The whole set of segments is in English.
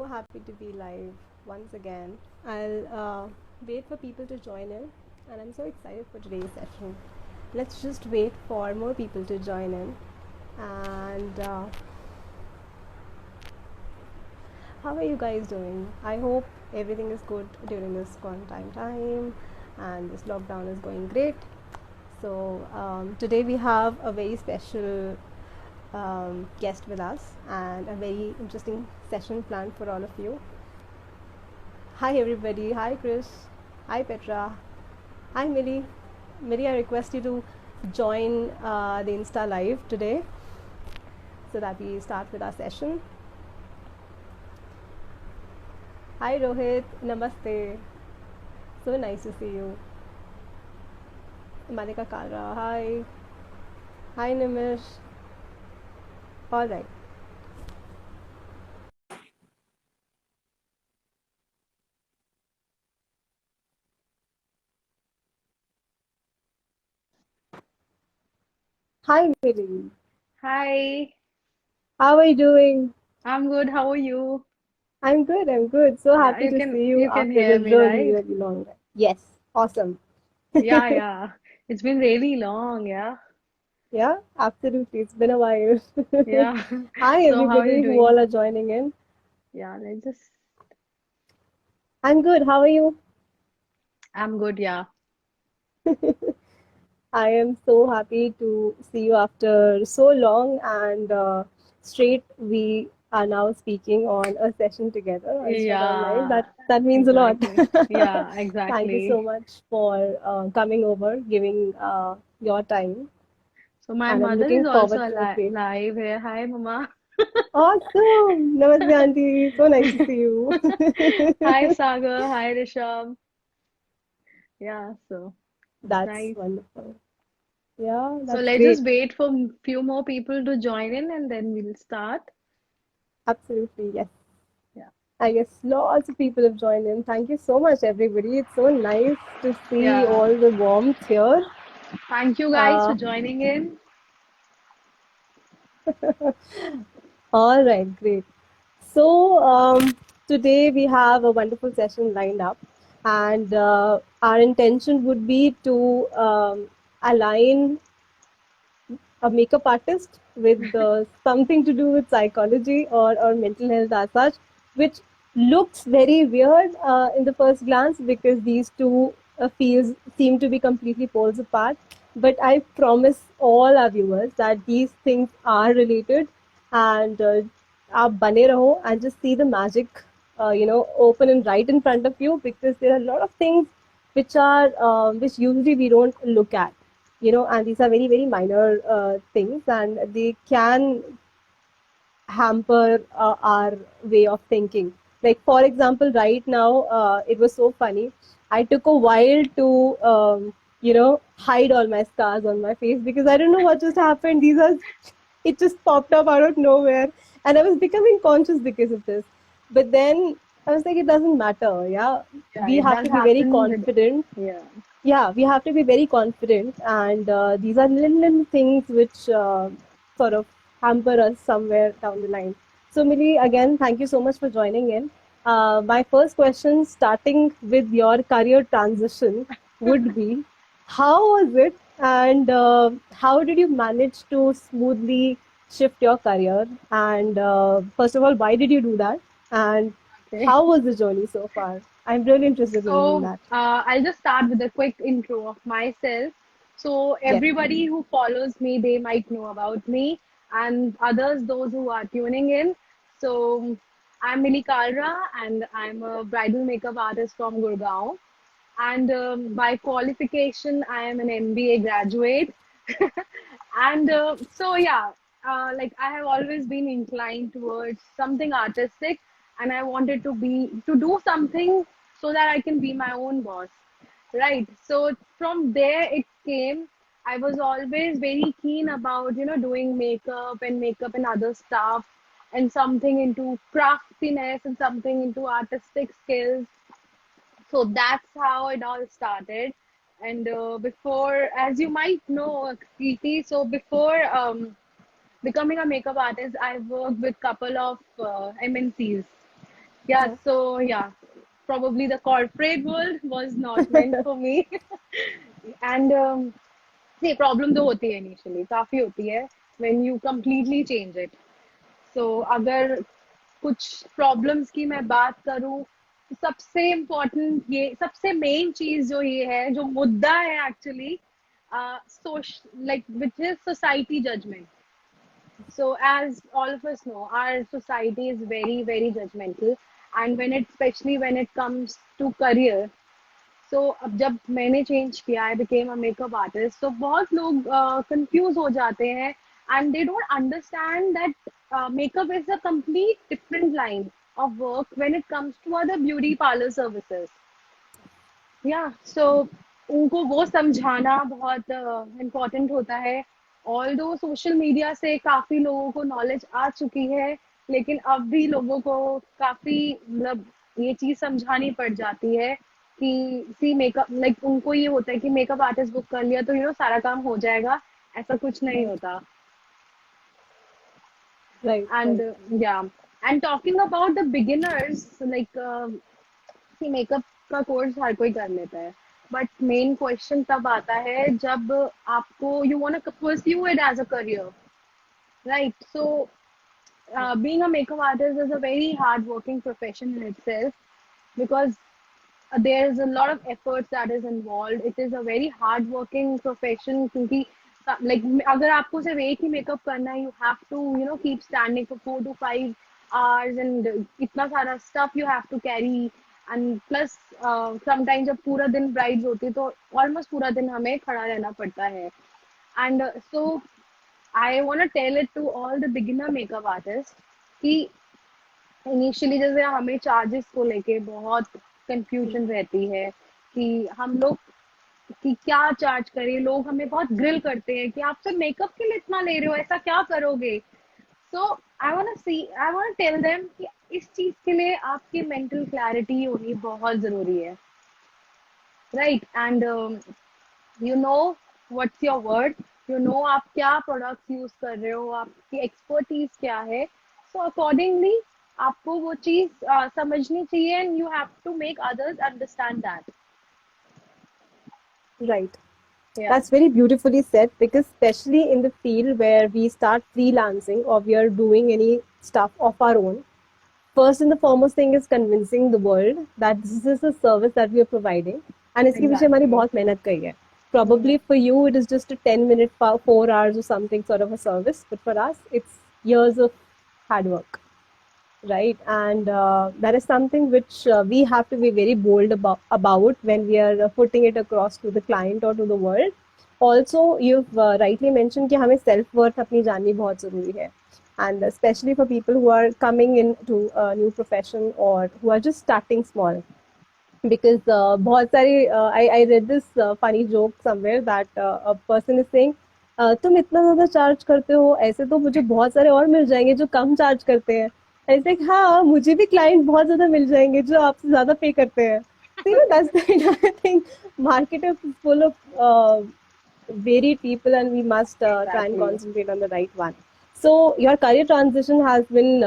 Happy to be live once again. I'll wait for people to join in, and I'm so excited for today's session. Let's just wait for more people to join in. And how are you guys doing? I hope everything is good during this quarantine time and this lockdown is going great. So, today we have a very special guest with us and a very interesting session planned for all of you. Hi, everybody. Hi, Chris. Hi, Petra. Hi, Millie. Millie, I request you to join the Insta Live today so that we start with our session. Hi, Rohit. Namaste. So nice to see you. Malika Kalra. Hi. Hi, Nimish. All right. Hi, Millie. Hi, How are you doing? I'm good. How are you? I'm good. I'm good. So Yeah, happy you to can see you you can after hear a me, really, right? really long time. Yes. Awesome. Yeah, yeah. It's been really long, yeah. Yeah, absolutely. It's been a while. Yeah. Hi, So how are you everybody who doing? all are joining in. Yeah, let's just I'm good. How are you? I'm good, yeah. I am so happy to see you after so long and straight we are now speaking on a session together on Insta Live. Yeah, That means a lot. exactly. Yeah, Thank you so exactly. much for coming over, giving your time, So my and I'm mother is looking also forward to a ali great. live here. Hi, Mama. Awesome! Namaste, Auntie. So nice to see you. Hi, Sagar. Hi, Rishabh. Yeah, so it's That's nice. wonderful. Yeah, So that's let's great. just wait for few more people to join in and then we'll start. Absolutely, yes. Yeah. I guess lots of people have joined in. Thank you so much, everybody. It's so nice to see Yeah. all the warmth here. Thank you guys for Uh, joining in. all right, great. So, today we have a wonderful session lined up, and our intention would be to align a makeup artist with something to do with psychology or mental health as such, which looks very weird in the first glance because these two fields seem to be completely poles apart. But I promise all our viewers that these things are related and आप बने रहो and just see the magic, open and right in front of you because there are a lot of things which usually we don't look at, and these are very, very minor things, and they can hamper our way of thinking. Like, for example, right now, it was so funny. I took a while to, hide all my scars on my face because I don't know what just happened. It just popped up out of nowhere. And I was becoming conscious because of this. But then I was like, it doesn't matter. Yeah. Yeah, We it have does to be very happen with, confident. yeah. Yeah, we have to be very confident, and these are little things which sort of hamper us somewhere down the line. So, Millie, again, thank you so much for joining in. My first question, starting with your career transition, would be how was it, and how did you manage to smoothly shift your career? And first of all, why did you do that? And Okay. how was the journey so far? I'm really interested in knowing So, that. I'll just start with a quick intro of myself. So, Yes. everybody who follows me, they might know about me, and others, those who are tuning in. So, I'm Millie Kalra, and I'm a bridal makeup artist from Gurgaon. And by qualification, I am an MBA graduate. And yeah, like I have always been inclined towards something artistic, and I wanted to do something so that I can be my own boss, right? So from there it came. I was always very keen about doing makeup and other stuff, and something into craftiness and something into artistic skills. So that's how it all started. And before, as you might know, Preeti, so before becoming a makeup artist, I worked with couple of MNCs. Yeah, so yeah, probably the corporate world was not meant for me. And see, problem तो होती है initially, काफी होती है when you completely change it. So अगर कुछ problems की मैं बात करूँ, तो सबसे important ये सबसे main चीज जो ये है, जो मुद्दा है actually, like which is society judgment. So, as all of us know, our society is very, very judgmental, and especially when it comes to career. So, अब जब मैंने change किया, I became a makeup artist. So, बहुत लोग confuse हो जाते हैं, and they don't understand that makeup is a complete different line of work when it comes to other beauty parlor services. So उनको वो समझाना बहुत इम्पोर्टेंट होता है. ऑल्दो सोशल मीडिया से काफी लोगों को नॉलेज आ चुकी है, लेकिन अब भी लोगों को काफी मतलब ये चीज समझानी पड़ जाती है कि सी मेकअप लाइक उनको ये होता है कि मेकअप आर्टिस्ट बुक कर लिया तो सारा काम हो जाएगा. ऐसा कुछ नहीं Right, होता. right, And right, and talking about the beginners, like कि मेकअप का कोर्स हर कोई कर लेता है, बट मेन क्वेश्चन तब आता है जब आपको you want to pursue it as a career, right? So being a makeup artist is a very hard working profession in itself, because there is a lot of efforts that is involved. It is a very hard working profession क्योंकि like अगर आपको सिर्फ एक ही makeup करना है, you have to keep standing for 4 to 5 hours, and इतना सारा stuff you have to carry. And plus sometimes जब पूरा दिन brides होती है तो almost पूरा दिन हमें खड़ा रहना पड़ता है. And so I want to tell it to all the beginner makeup artists कि इनिशियली जैसे हमें चार्जेस को लेके बहुत कंफ्यूजन रहती है कि हम लोग कि क्या चार्ज करें. लोग हमें बहुत ग्रिल करते हैं कि आप सिर्फ मेकअप के लिए इतना ले रहे हो, ऐसा क्या करोगे. सो आई वांट टेल देम कि इस चीज के लिए आपकी मेंटल क्लैरिटी होनी बहुत जरूरी है, right? And you know what's your word, आप क्या प्रोडक्ट्स यूज कर रहे हो, आपकी एक्सपर्टीज क्या है. सो अकॉर्डिंगली आपको वो चीज समझनी चाहिए, and you have to make others understand that. right. Yeah That's very beautifully said, because especially in the field where we start freelancing or we are doing any stuff of our own, first and the foremost thing is convincing the world that this is a service that we are providing, and इसके पीछे हमारी exactly. बहुत मेहनत गई है. Probably for you it is just a 10-minute, 4 hours or something sort of a service, but for us it's years of hard work, right? And that is something which we have to be very bold about when we are putting it across to the client or to the world. Also, you've rightly mentioned कि हमें self worth अपनी जाननी बहुत ज़रूरी है, and especially for people who are coming into a new profession or who are just starting small. Because बहुत सारी I read this funny joke somewhere that a person is saying, तुम इतना ज़्यादा चार्ज करते हो, ऐसे तो मुझे बहुत सारे और मिल जाएंगे जो कम चार्ज करते हैं. ऐसे हाँ, मुझे भी क्लाइंट बहुत ज़्यादा मिल जाएंगे जो आपसे ज़्यादा पे करते हैं. So that's the entire thing. Market is full of varied people, and we must try and exactly. concentrate on the right one. So your career transition has been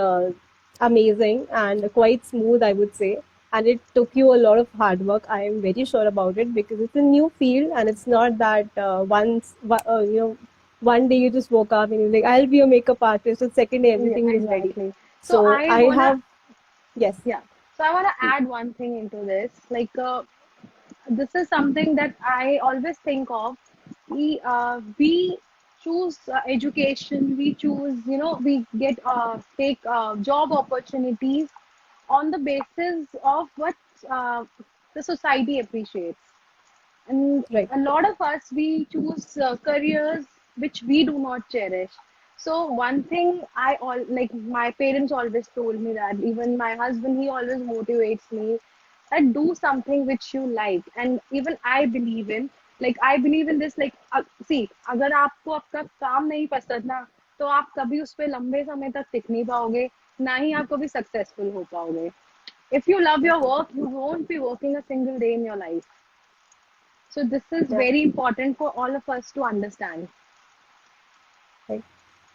amazing and quite smooth, I would say. And it took you a lot of hard work. I am very sure about it, because it's a new field, and it's not that one day you just woke up and you're like, I'll be a makeup artist, and second day everything Yeah, is ready. exactly. So So I I wanna have, yes, yeah. So I wanna add one thing into this. Like this is something that I always think of. We choose education. We choose. We get take job opportunities on the basis of what uh, the society appreciates. And right, a lot of us, we choose careers which we do not cherish. So one thing I all like my parents always told me, that even my husband, he always motivates me that do something which you like. And even I believe in, like I believe in this, like see, अगर आपको आपका काम नहीं पसंद ना, तो आप कभी उस पे लंबे समय तक टिक नहीं पाओगे, ना ही आप कभी सक्सेसफुल हो पाओगे. If you love your work, you won't be working a single day in your life. So this is yeah, very important for all of us to understand. right.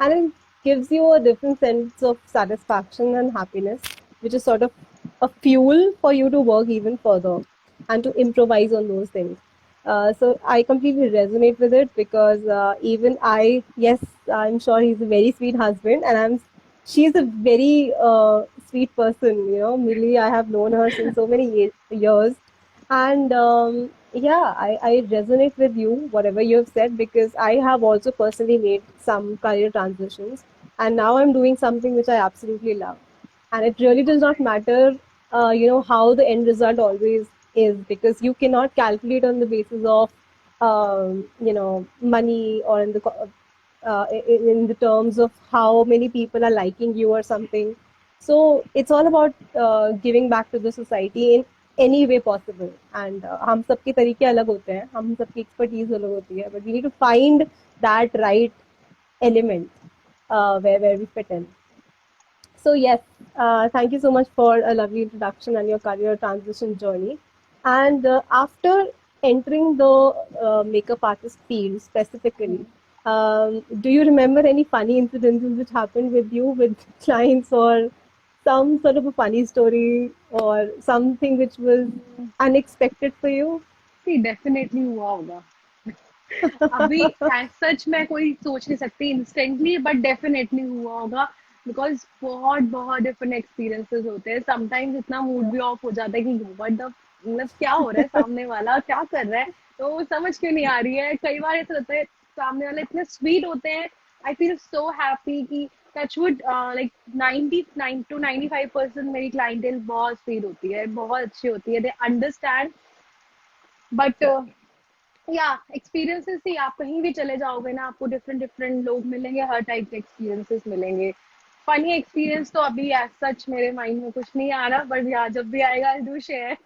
And it gives you a different sense of satisfaction and happiness, which is sort of a fuel for you to work even further and to improvise on those things. So I completely resonate with it because even I, yes, I'm sure he's a very sweet husband, and she's a very sweet person. You know, Millie, I have known her since so many years, and yeah, I resonate with you, whatever you have said, because I have also personally made some career transitions, and now I'm doing something which I absolutely love. And it really does not matter, how the end result always is, because you cannot calculate on the basis of, money, or in the terms of how many people are liking you or something. So it's all about giving back to the society in any way possible. And हम सबके तरीके अलग होते हैं, हम सबकी expertise अलग होती है, but we need to find that right element where we fit in. So yes, thank you so much for a lovely introduction and your career transition journey. And after entering the makeup artist field specifically, do you remember any funny incidences which happened with you with clients, or some sort of a funny story, or something which was unexpected for you? See definitely हुआ होगा. अभी as such मैं कोई सोच नहीं सकती instantly, but definitely हुआ होगा. बिकॉज बहुत बहुत डिफरेंट एक्सपीरियंसेस होते हैं. समटाइम्स इतना मूड भी ऑफ हो जाता है कि व्हाट द, मतलब क्या हो रहा है, सामने वाला क्या कर रहा है, तो वो समझ क्यों नहीं आ रही है. कई बार ऐसा होता है सामने वाले इतने स्वीट होते हैं. आई फील सो हैप्पी कि टचवुड लाइक 99 to 95% मेरी क्लाइंटेल बहुत स्वीट होती है, बहुत अच्छी होती है. They understand. बट या एक्सपीरियंसेस ही, आप कहीं भी चले जाओगे ना, आपको डिफरेंट डिफरेंट लोग मिलेंगे, हर टाइप के एक्सपीरियंसेस मिलेंगे. फनी एक्सपीरियंस तो अभी एज सच मेरे माइंड में कुछ नहीं आ रहा, बट या जब भी आएगा आई डू शेयर.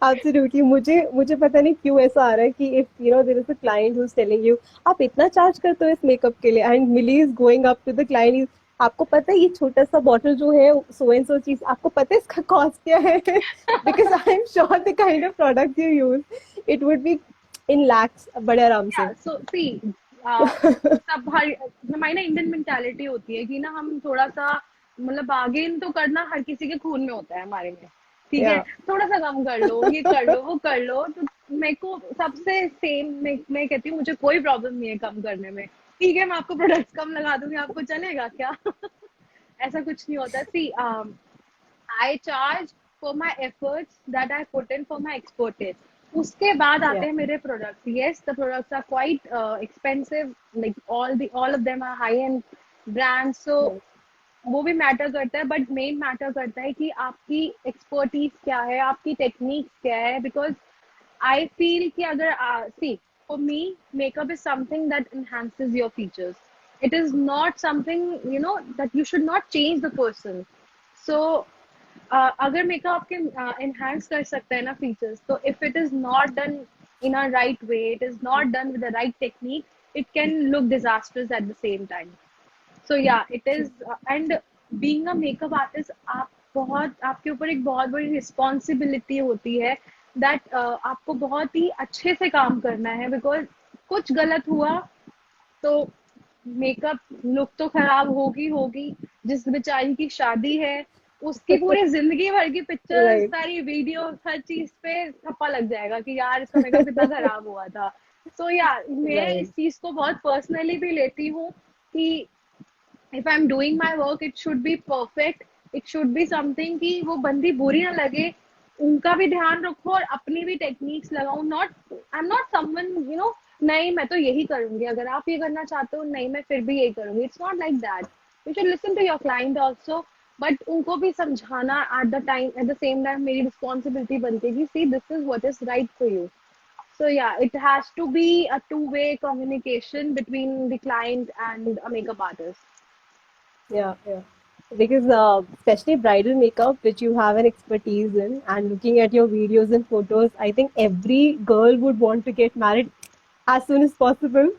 Absolutely. मुझे पता नहीं क्यों ऐसा आ रहा है कि if there is a client who's telling you आप इतना चार्ज करते हो इस मेकअप के लिए, and Millie is going up to the client, आपको पता है ये छोटा सा बॉटल जो है so and so चीज, आपको पता है इसका कॉस्ट क्या है? Because I am sure the kind of product you use, it would be in lakhs, बड़े आराम से. सो सी सब हर हमारी ना इंडियन मेंटालिटी होती है कि ना हम थोड़ा सा, मतलब बार्गेन तो करना हर किसी के खून में होता है हमारे में. ठीक है, Yeah. थोड़ा सा कम कर लो, ये कर लो, वो कर लो. तो मेरे को सबसे सेम, मैं कहती हूँ मुझे कोई प्रॉब्लम नहीं है कम करने में. ठीक है, मैं आपको प्रोडक्ट्स कम लगा दूंगी, आपको चलेगा क्या? ऐसा कुछ नहीं होता. See I charge for my efforts that I put in for my expertise. उसके बाद आते Yeah. हैं मेरे products. Yes, the products are quite expensive, like all of them are high end brand. So Right. वो भी matter करता है, but main matter करता है कि आपकी एक्सपर्टीज क्या है, आपकी टेक्निक्स क्या है. बिकॉज आई फील कि अगर see, for me makeup is something that enhances your features. It is not something, that you should not change the person. So अगर मेकअप आपके enhance कर सकता है ना फीचर्स, तो if it is not done in a right way, it is not done with the right technique, it can look disastrous at the same time. So yeah, it is. And being a makeup artist, आप बहुत, आपके ऊपर एक बहुत बड़ी responsibility होती है that आपको बहुत ही अच्छे से काम करना है. बिकॉज कुछ गलत हुआ तो मेकअप लुक तो खराब होगी होगी. जिस बेचारी की शादी है, उसकी पूरी जिंदगी भर की पिक्चर्स, Right. सारी वीडियो, हर चीज पे थप्पा लग जाएगा कि यार इसका मेकअप कितना खराब हुआ था. सो या मैं Right. इस चीज को बहुत पर्सनली भी लेती हूँ कि if I'm doing my work, it should be perfect. It should be something कि वो बंदी बुरी ना लगे. उनका भी ध्यान रखो और अपनी भी टेक्निक्स लगाओ. Not, I am not someone, नहीं मैं तो यही करूंगी, अगर आप ये करना चाहते हो नहीं मैं फिर भी यही करूंगी. It's not like that. You should listen to your client also, but उनको भी समझाना at the time, at the same time मेरी रिस्पॉन्सिबिलिटी बनती है कि see this is what is right for you. So yeah, it has to be a two-way communication between the client and a makeup artist. Yeah, yeah. Because especially bridal makeup, which you have an expertise in, and looking at your videos and photos, I think every girl would want to get married as soon as possible.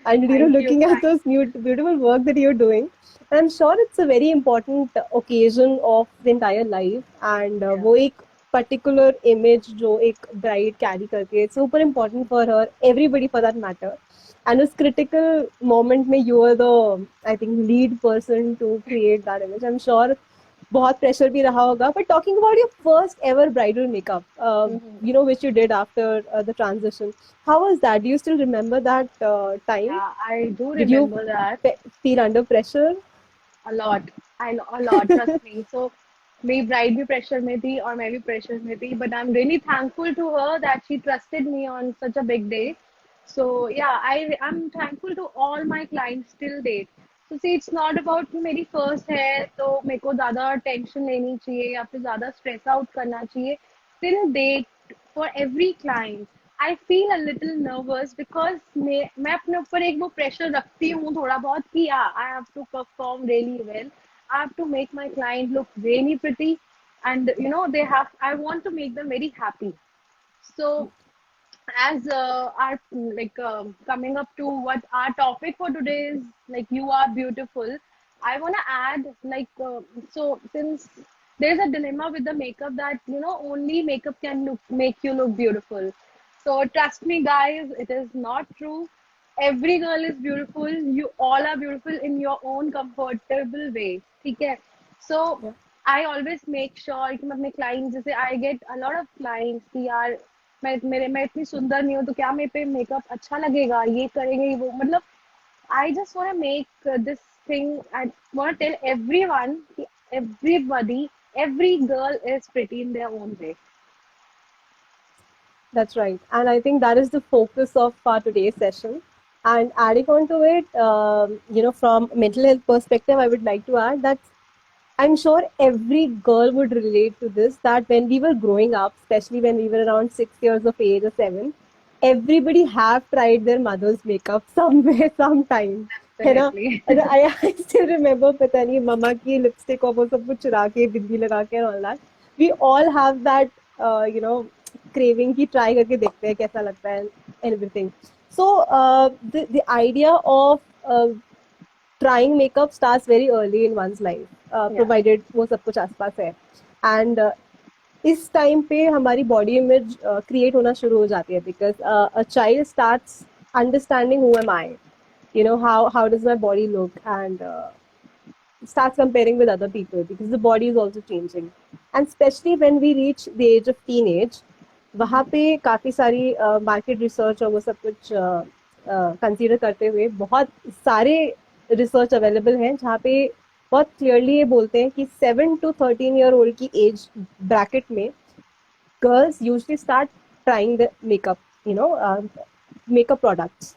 And Thank you. looking at those beautiful work that you're doing, I'm sure it's a very important occasion of the entire life. And Yeah. वो एक particular image जो एक bride carry करती है, it's super important for her, everybody for that matter. And this critical moment, you are the, I think, lead person to create that image. I'm sure बहुत pressure भी रहा होगा. But talking about your first ever bridal makeup, Mhm. which you did after the transition, how was that? Do you still remember that time? Yeah, I do Did you remember that. feel under pressure? A lot. A lot, trust me. So मेरी bride भी pressure में थी और मैं भी pressure में थी, but I'm really thankful to her that she trusted me on such a big day. So yeah, I'm thankful to all my clients till date. So see, it's not about कि मेरी first है तो मेरे को ज़्यादा tension लेनी चाहिए या फिर ज़्यादा stress out करना चाहिए. Till date, for every client, I feel a little nervous because मैं अपने ऊपर एक वो pressure रखती हूँ थोड़ा बहुत कि yeah, I have to perform really well. I have to make my client look really pretty, and I want to make them very happy. So as our like coming up to what our topic for today is, like you are beautiful, I want to add like so since there's a dilemma with the makeup that only makeup can make you look beautiful. So trust me guys, it is not true. Every girl is beautiful. You all are beautiful in your own comfortable way, ठीक है? So Yeah. I always make sure कि मैं अपने clients, जैसे I get a lot of clients कि यार मैं इतनी सुंदर नहीं हूँ तो क्या मेरे पे मेकअप अच्छा लगेगा, ये करेंगे वो, मतलब I just want to make this thing. I want to tell everyone कि everybody, every girl is pretty in their own way. That's right. And I think that is the focus of our today's session. And adding on to it, from mental health perspective, I would like to add that I'm sure every girl would relate to this, that when we were growing up, especially when we were around 6 years of age or seven, everybody have tried their mother's makeup somewhere, sometime. है ना? Definitely. I still remember पता नहीं मम्मा की lipstick और वो सब कुछ चुरा के बिंदी लगा के and all that. We all have that craving कि try करके देखते हैं कैसा लगता है and everything. So the idea of trying makeup starts very early in one's life, Yeah. provided वो सब कुछ आसपास है. And इस टाइम पे हमारी बॉडी इमेज क्रिएट होना शुरू हो जाती है because a child starts understanding who am I, how does my body look, and starts comparing with other people because the body is also changing. And especially when we reach the age of teenage, वहाँ पे काफ़ी सारी market research और वो सब कुछ consider करते हुए बहुत सारे रिसर्च अवेलेबल हैं जहाँ पे बहुत क्लियरली ये बोलते हैं कि 7 to 13 year old की एज ब्रैकेट में girls usually start trying the makeup, makeup products.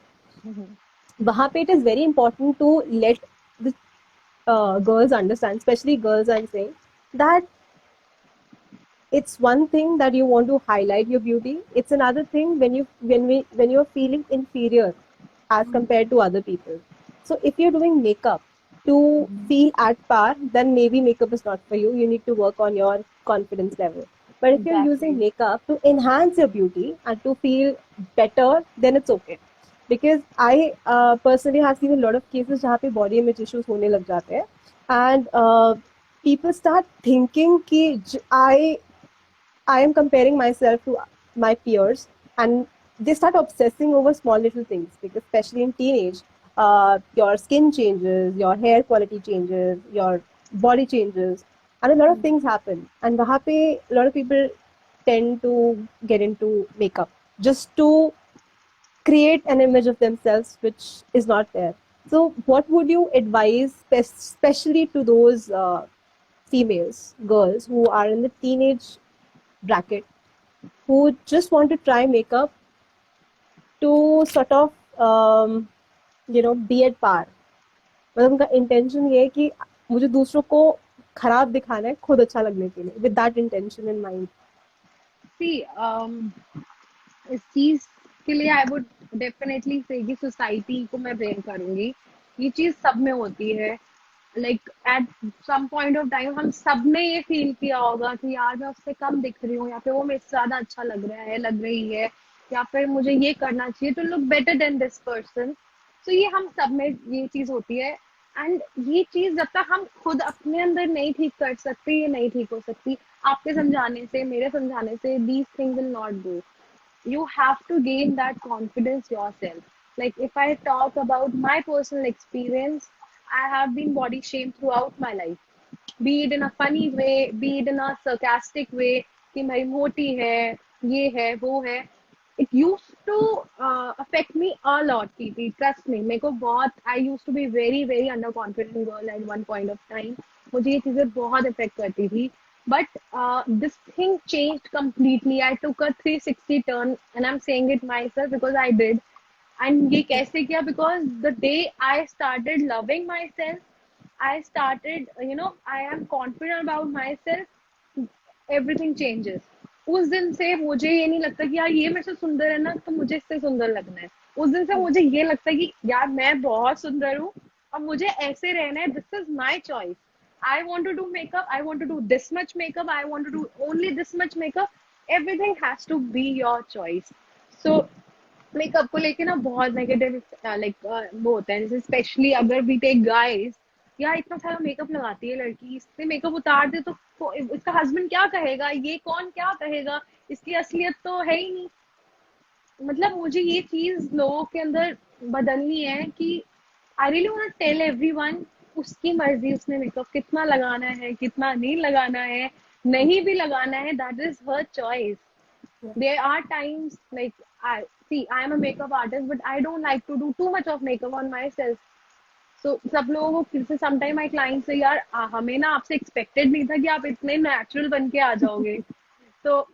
वहाँ पे it is very important to let the girls understand, especially girls, I'm saying that it's one thing that you want to highlight your beauty. It's another thing when you're feeling inferior as compared to other people. So if you're doing makeup to feel at par, then maybe makeup is not for you. You need to work on your confidence level. But if you're using Exactly. makeup to enhance your beauty and to feel better, then it's okay. Because I personally have seen a lot of cases जहाँ पे body image issues होने लग जाते हैं, and people start thinking कि I am comparing myself to my peers, and they start obsessing over small little things because, especially in teenage, your skin changes, your hair quality changes, your body changes, and a lot of things happen. And वहाँ पे a lot of people tend to get into makeup just to create an image of themselves which is not there. So, what would you advise, especially to those females, girls who are in the teenage bracket, who just want to try makeup to sort of be at par? मतलब उनका intention ये है कि मुझे दूसरों को खराब दिखाना है खुद अच्छा लगने के लिए, with that intention in mind. See, इस चीज के लिए आई वुड डेफिनेटली से कि सोसाइटी को मैं ब्लेम करूंगी. ये चीज सब में होती है. Like at some point of time हम सब ने ये फील किया होगा कि यार मैं उससे कम दिख रही हूँ, या फिर वो मेरे से ज्यादा अच्छा लग रहा है, लग रही है, या फिर मुझे ये करना चाहिए to look better than this person. तो ये हम सब में ये चीज होती है. एंड ये चीज जब तक हम खुद अपने अंदर नहीं ठीक कर सकते, ये नहीं ठीक हो सकती. आपके समझाने से, मेरे समझाने से these things will not go. You have to gain that confidence yourself. Like if I talk about my personal experience, I have been body shamed throughout my life. be it in a funny way, be it in a sarcastic way, कि भाई मोटी है, ये है, वो है. It used to affect me a lot, Preeti. Trust me. मेरे को बहुत, I used to be very very underconfident girl at one point of time. मुझे ये चीजें बहुत affect करती थी. But this thing changed completely. I took a 360 turn, and I'm saying it myself because I did. And ये कैसे किया? Because the day I started loving myself, I started, I am confident about myself, everything changes. उस दिन से मुझे ये नहीं लगता कि यार ये मेरे से सुंदर है ना, तो मुझे इससे सुंदर लगना है. उस दिन से मुझे ये लगता है कि यार मैं बहुत सुंदर हूँ, अब मुझे ऐसे रहना है. This is my choice. I want to do makeup. I want to do this much makeup. I want to do only this much makeup. Everything has to be your choice. So makeup को लेके ना बहुत negative like वो होता है. जैसे specially अगर we take guys, यार इतना सारा मेकअप लगाती है लड़की, इससे मेकअप उतार दे तो इसका हस्बैंड क्या कहेगा, ये कौन क्या कहेगा, इसकी असलियत तो है ही नहीं. मतलब मुझे ये चीज लोगों के अंदर बदलनी है कि I really want to tell everyone, उसकी मर्जी, उसने मेकअप कितना लगाना है, कितना नहीं लगाना है, नहीं भी लगाना है, that is her choice. There are times like I am a makeup artist, but I don't like to do too much of makeup on myself. So सब लोगों को फिर से समटाइम माई क्लाइंट से, यार हमें ना आपसे एक्सपेक्टेड नहीं था कि आप इतने नेचुरल बन के आ जाओगे. तो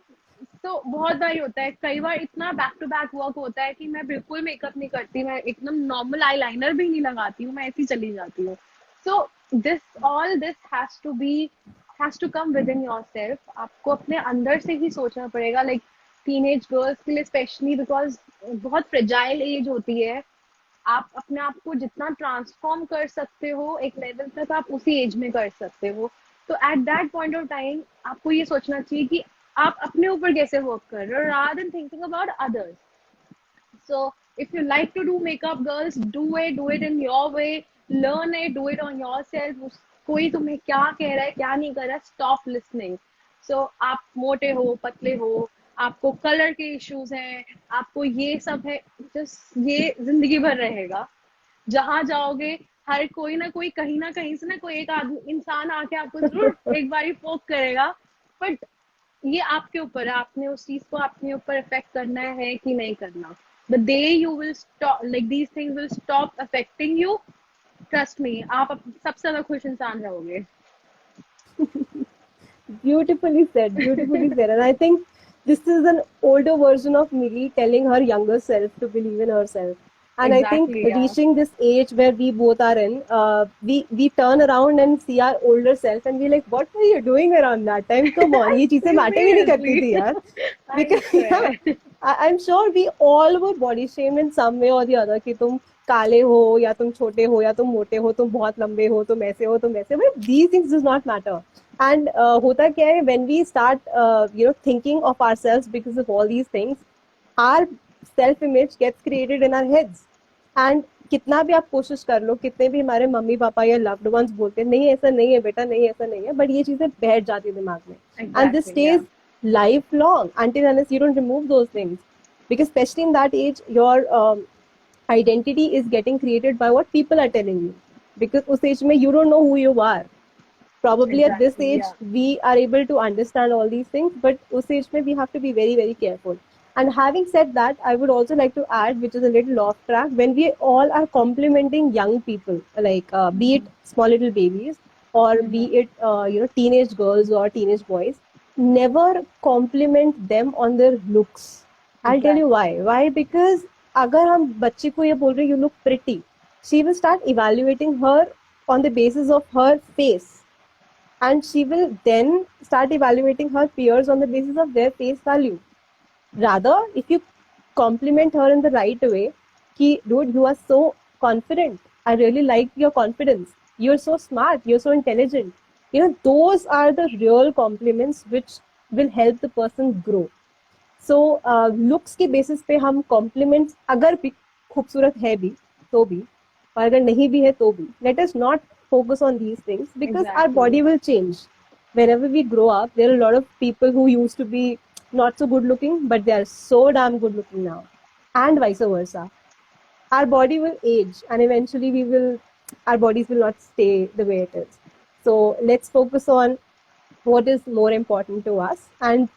बहुत बार होता है, कई बार इतना बैक टू बैक वर्क होता है कि मैं बिल्कुल मेकअप नहीं करती, मैं एकदम नॉर्मल आई लाइनर भी नहीं लगाती हूँ, मैं ऐसी चली जाती हूँ. So this has to come within yourself. आपको अपने अंदर से ही सोचना पड़ेगा. लाइक टीनेज गर्ल्स के लिए स्पेशली, बिकॉज बहुत फ्रेजाइल एज होती है. आप अपने आप को जितना ट्रांसफॉर्म कर सकते हो एक लेवल तक, आप उसी एज में कर सकते हो. तो at that point of time आपको ये सोचना चाहिए कि आप अपने ऊपर कैसे वर्क कर रहे हो, rather than thinking about others. So if you like to do makeup, girls, do it in your way, learn it, do it on yourself. कोई तुम्हें क्या कह रहा है, क्या नहीं कर रहा है, stop listening. So आप मोटे हो, पतले हो, आपको कलर के इश्यूज हैं, आपको ये सब है, जस्ट ये जिंदगी भर रहेगा. जहां जाओगे हर कोई ना कहीं से ना कोई एक आदमी इंसान आके आपको जरूर एक बार पोक करेगा. बट ये आपके ऊपर है, आपने उस चीज को अपने ऊपर इफेक्ट करना है कि नहीं करना. The day you will stop, like these things will stop affecting you, trust me, आप सबसे ज्यादा खुश इंसान रहोगे. Beautifully said, beautifully said. And I think this is an older version of Millie telling her younger self to believe in herself. And I think Exactly, yeah. reaching this age where we both are in, we turn around and see our older self and we're like, what were you doing around that time? Come on, ये चीजें matter ही नहीं करती थी यार. Because yeah, I'm sure we all were body shamed in some way or the other कि तुम काले हो या तुम छोटे हो या तुम मोटे हो, तुम बहुत लंबे हो, तुम ऐसे हो, तुम वैसे. But these things does not matter. And होता क्या है, when we start thinking of ourselves because of all these things, our self image gets created in our heads. And कितना भी आप कोशिश कर लो, कितने भी हमारे मम्मी पापा या loved ones बोलते हैं नहीं ऐसा नहीं है बेटा, नहीं ऐसा नहीं है, but ये चीजें बैठ जाती है दिमाग में. And this stays lifelong until unless you don't remove those things. Because especially in that age, your identity is getting created by what people are telling you. Because उस age में you don't know who you are. Probably at this age, we are able to understand all these things, but उस age में we have to be very, very careful. And having said that, I would also like to add, which is a little off track, when we all are complimenting young people, like be it small little babies or be it teenage girls or teenage boys, never compliment them on their looks. I'll tell you why. Why? Because अगर हम बच्चे को ये बोल रहे you look pretty, she will start evaluating her on the basis of her face. And she will then start evaluating her peers on the basis of their face value. Rather, if you compliment her in the right way, ki, dude, you are so confident. I really like your confidence. You're so smart. You're so intelligent. Those are the real compliments which will help the person grow. So, looks के basis पे हम compliments, अगर भी खूबसूरत है भी तो भी, और अगर नहीं भी है तो भी, let us not focus on these things because our body will change. Whenever we grow up, there are a lot of people who used to be not so good looking, but they are so damn good looking now, and vice versa. Our body will age, and eventually our bodies will not stay the way it is. So let's focus on what is more important to us. And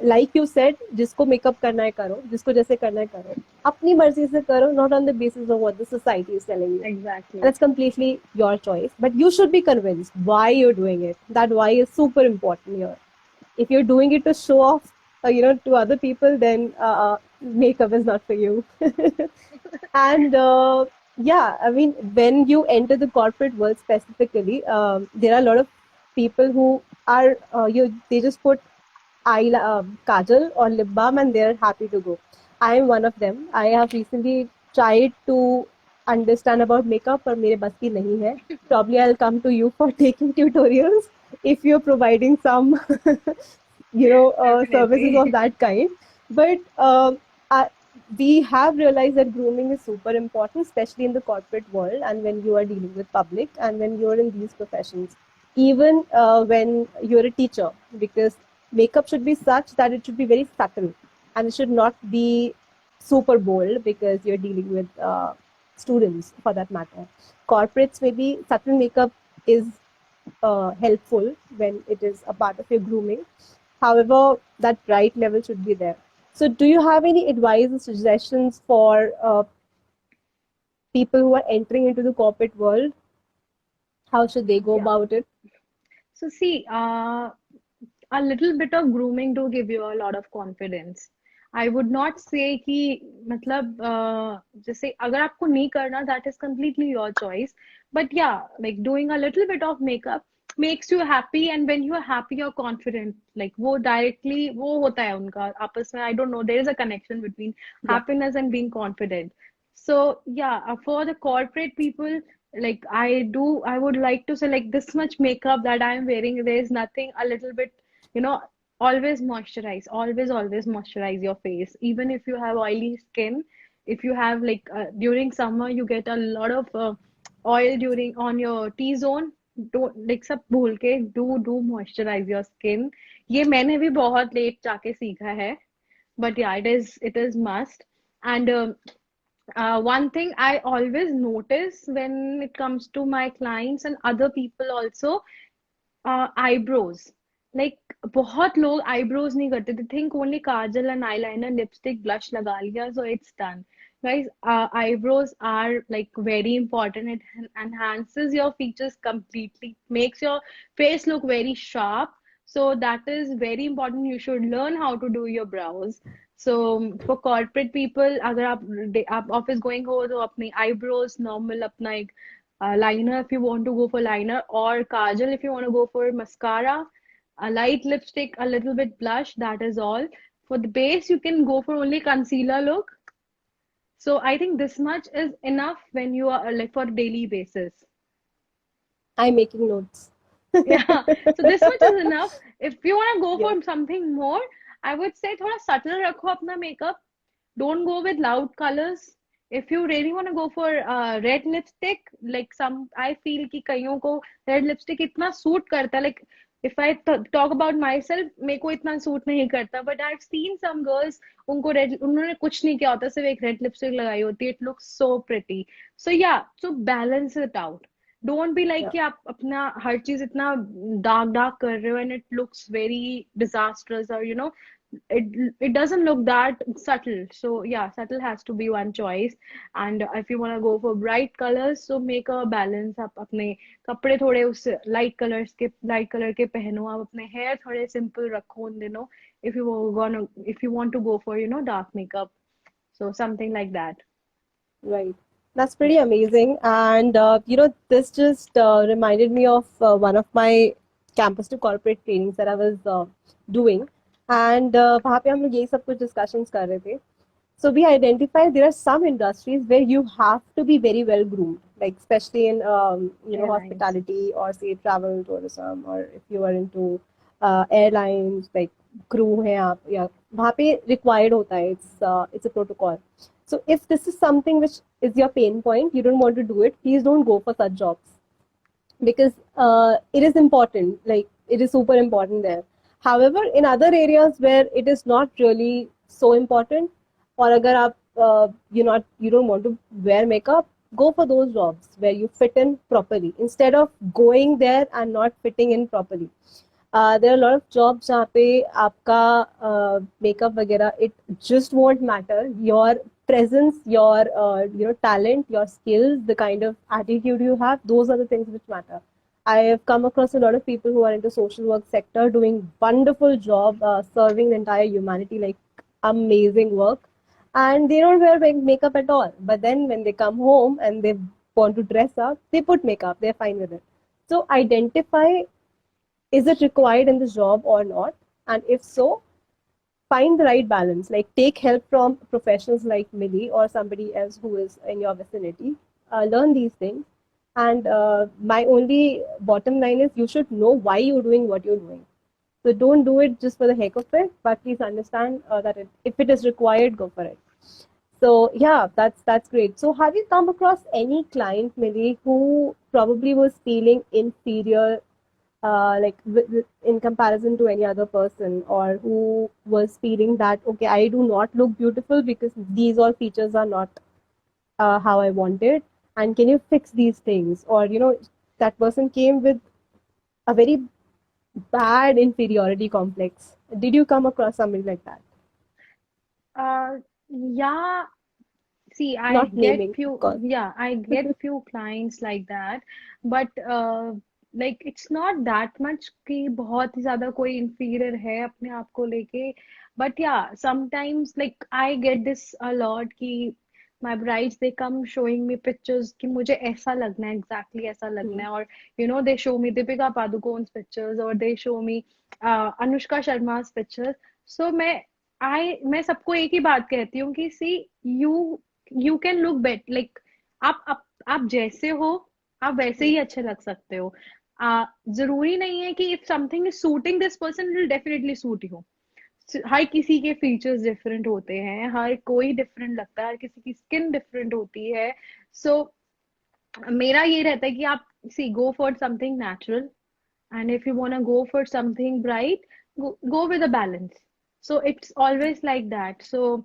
like you said, जिसको makeup करना है करो, जिसको जैसे करना है करो, अपनी मर्जी से करो, not on the basis of what the society is telling you. Exactly. That's completely your choice, but you should be convinced why you're doing it. That why is super important here. If you're doing it to show off, to other people, then makeup is not for you. And yeah, I mean, when you enter the corporate world specifically, there are a lot of people who are they just put kajal or lip balm and they're happy to go. I am one of them. I have recently tried to understand about makeup, but मेरे बस की नहीं है. Probably I'll come to you for taking tutorials if you're providing some, services of that kind. But we have realized that grooming is super important, especially in the corporate world and when you are dealing with public and when you're in these professions. Even when you're a teacher, because makeup should be such that it should be very subtle and it should not be super bold because you're dealing with students for that matter. Corporates, maybe subtle makeup is helpful when it is a part of your grooming. However, that right level should be there. So do you have any advice or suggestions for people who are entering into the corporate world? How should they go Yeah. about it? So see, a little bit of grooming do give you a lot of confidence. I would not say कि मतलब जैसे अगर आपको नहीं करना, that is completely your choice. But yeah, like doing a little bit of makeup makes you happy, and when you are happy, you're confident. Like वो directly वो होता है उनका आपस में. I don't know. There is a connection between Yeah. happiness and being confident. So yeah, for the corporate people, like I would like to say like this much makeup that I'm wearing, there is nothing a little bit, you know, always moisturize, always moisturize your face. Even if you have oily skin, if you have like during summer you get a lot of oil during on your T-zone, don't like सब भूल के do moisturize your skin. ये मैंने भी बहुत late जाके सीखा है, but yeah, it is must. And one thing I always notice when it comes to my clients and other people also, eyebrows. Like बहुत लोग eyebrows नहीं करते. They think only Kajal and eyeliner, lipstick, blush लगा लिया, so it's done. Guys, eyebrows are like very important. It enhances your features completely, makes your face look very sharp. So that is very important. You should learn how to do your brows. So for corporate people, अगर आप office going हो तो अपनी eyebrows normal अपना एक liner if you want to go for liner, or kajal if you want to go for mascara, a light lipstick, a little bit blush, that is all. For the base, you can go for only concealer look. So I think this much is enough when you are like for daily basis. I'm making notes. Yeah, so this much is enough. If you want to go Yeah. for something more, I would say थोड़ा subtle रखो अपना makeup. Don't go with loud colors. If you really want to go for red lipstick, like I feel कि कईयों को red lipstick इतना suit करता है. Like if I talk about myself, मेरे को इतना suit नहीं करता. But I've seen some girls, उन्होंने कुछ नहीं किया होता, सिर्फ एक red lipstick लगाई होती है. It looks so pretty. So yeah, so balance it out. Don't be like Yeah. कि आप अपना हर चीज इतना dark कर रहे हो and it looks very disastrous, or it doesn't look that subtle. So yeah, subtle has to be one choice. And if you want to go for bright colors, so make a balance. आप अपने कपड़े थोड़े उस light color के पहनो, आप अपने hair थोड़े simple रखो उन दिनों, if you want to go for dark makeup. So something like that. Right. That's pretty Yeah. amazing. And, this just reminded me of one of my campus to corporate trainings that I was doing. And वहाँ पे हम लोग यही सब कुछ discussions कर रहे थे. So we identified there are some industries where you have to be very well groomed, like especially in Airlines. hospitality or say travel tourism, or if you are into airlines like crew है आप या वहाँ पे required होता है. It's a protocol. So if this is something which is your pain point, you don't want to do it, please don't go for such jobs because it is important, like it is super important there. However, in other areas where it is not really so important, or agar aap you don't want to wear makeup, go for those jobs where you fit in properly instead of going there and not fitting in properly. There are a lot of jobs जहाँ पे आपका makeup वगैरह it just won't matter. Your presence, your talent, your skills, the kind of attitude you have, those are the things which matter. I have come across a lot of people who are in the social work sector doing wonderful job serving the entire humanity, like amazing work, and they don't wear makeup at all. But then when they come home and they want to dress up, they put makeup. They're fine with it. So identify, is it required in this job or not? And if so, find the right balance. Like take help from professionals like Millie or somebody else who is in your vicinity. Learn these things. And my only bottom line is you should know why you're doing what you're doing. So don't do it just for the heck of it, but please understand that if it is required, go for it. So yeah, that's great. So have you come across any client, Millie, who probably was feeling inferior, like in comparison to any other person, or who was feeling that okay, I do not look beautiful because these all features are not how I wanted, and can you fix these things? Or that person came with a very bad inferiority complex. Did you come across something like that? Uh, yeah, see, Not naming, of course. I get few clients like that, but like it's not that much कि बहुत ही ज़्यादा कोई inferior है अपने आप को लेके, but yeah, sometimes like I get this a lot कि my brides they come showing me pictures कि मुझे ऐसा लगना है, exactly ऐसा लगना Hmm. है, और they show me Deepika Padukone's pictures or they show me Anushka Sharma's pictures, so मैं सबको एक ही बात कहती हूँ कि see you can look better, like आप जैसे हो आप वैसे ही अच्छे लग सकते हो. जरूरी नहीं है कि if something is suiting this person it will definitely suit you. हर किसी के फीचर्स डिफरेंट होते हैं, हर कोई डिफरेंट लगता है, हर किसी की स्किन डिफरेंट होती है. सो मेरा ये रहता है कि आप see go for something natural, and if you want to go for something bright, go with a balance. So it's always like that. So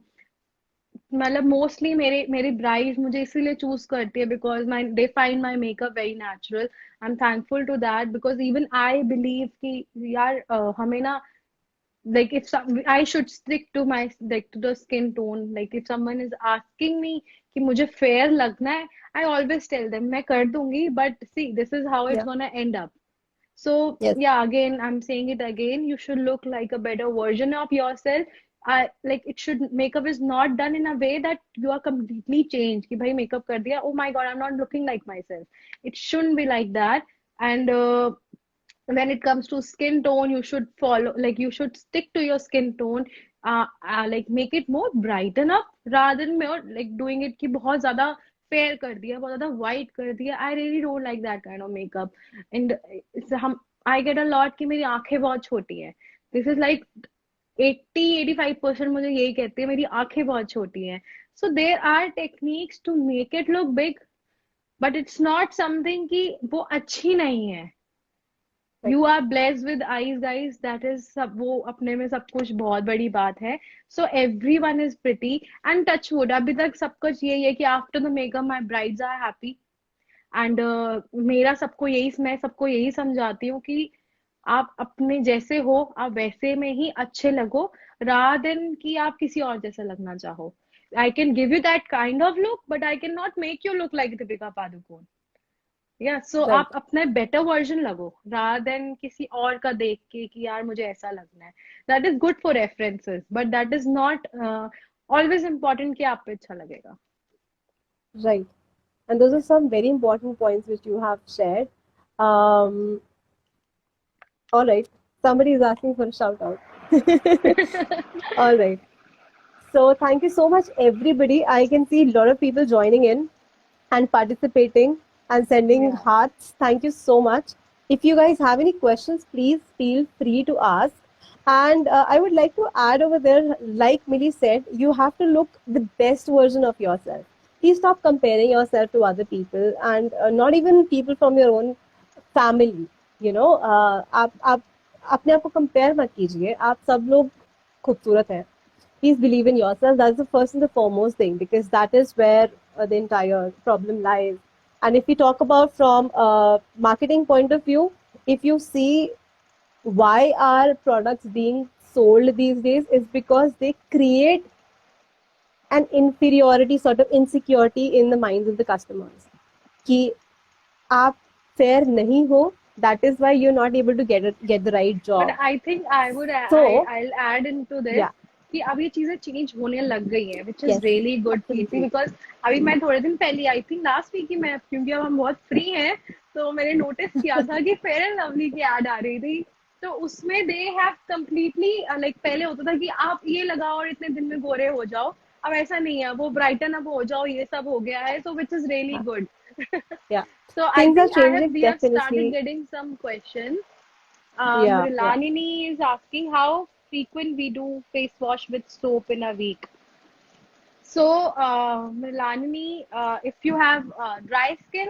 मतलब मोस्टली मेरी ब्राइड मुझे इसीलिए चूज करती है because my they find my makeup very natural. I am thankful to that because even I believe कि यार हमें ना, like if I should stick to my like to the skin tone. Like if someone is asking me कि मुझे fair लगना है, I always tell them मैं कर दूंगी, but see this is how it's Yeah. gonna end up. So Yes. yeah, again, I'm saying it again. You should look like a better version of yourself. I like it should makeup is not done in a way that you are completely changed. कि भाई makeup कर दिया, oh my God, I'm not looking like myself. It shouldn't be like that. And when it comes to skin tone, you should follow, like you should stick to your skin tone. Like make it more brighten up rather than more like doing it कि बहुत ज़्यादा fair कर दिया, बहुत ज़्यादा white कर दिया. I really don't like that kind of makeup. And हम I get a lot कि मेरी आंखें बहुत छोटी हैं. This is like 80-85% मुझे यही कहते हैं मेरी आंखें बहुत छोटी हैं. So there are techniques to make it look big, but it's not something कि वो अच्छी नहीं है. Right. You are blessed with eyes guys, that is सब, वो अपने में सब कुछ बहुत बड़ी बात है. So every one is pretty and touch wood अभी तक सब कुछ यही है कि after the makeup my brides are happy. And मेरा सबको यही, मैं सबको यही समझाती हूँ कि आप अपने जैसे हो आप वैसे में ही अच्छे लगो, रादर देन कि आप किसी और जैसे लगना चाहो. I can give you that kind of look but I can not make you look like Deepika Padukone. या सो Right. आप अपने बेटर वर्जन लगो रादर देन किसी और का देख के कि यार मुझे ऐसा लगना है. That is good for references but that is not always important कि आप पे अच्छा लगेगा. Right. And those are some very important points which you have shared. Um, all right. Somebody is asking for a shout out. All right. So thank you so much, everybody. I can see a lot of people joining in and participating and sending Yeah. hearts. Thank you so much. If you guys have any questions, please feel free to ask. And I would like to add over there, like Millie said, you have to look the best version of yourself. Please stop comparing yourself to other people and not even people from your own family. आप अपने आप को compare मत कीजिए. आप सब लोग खूबसूरत हैं. Please believe in yourself. That's the first and the foremost thing because that is where the entire problem lies. And if we talk about from a marketing point of view, if you see why are products being sold these days, is because they create an inferiority, sort of insecurity in the minds of the customers. कि आप fair नहीं हो, that is why you're not able to get the right But job. I think So I'll add into this yeah, कि अब ये चीजें change होने लग गई हैं, which is yes, really good Kirti, absolutely. because अभी मैं थोड़े दिन पहले आई थिंक लास्ट वीक ही मैं, क्योंकि अब हम बहुत फ्री हैं, तो मैंने नोटिस किया था कि फेयर एंड लवली की एड आ रही थी, तो उसमें दे हैव कम्प्लीटली लाइक, पहले होता था कि आप ये लगाओ और इतने दिन में गोरे हो जाओ, अब ऐसा नहीं है, वो ब्राइटन अप हो जाओ, ये सब हो गया है, so which is really good. Yeah, So I things are think changing we have started definitely. getting some questions. Yeah, yeah. Rilanini is asking how frequent we do face wash with soap in a week. So, Rilanini, if you have dry skin,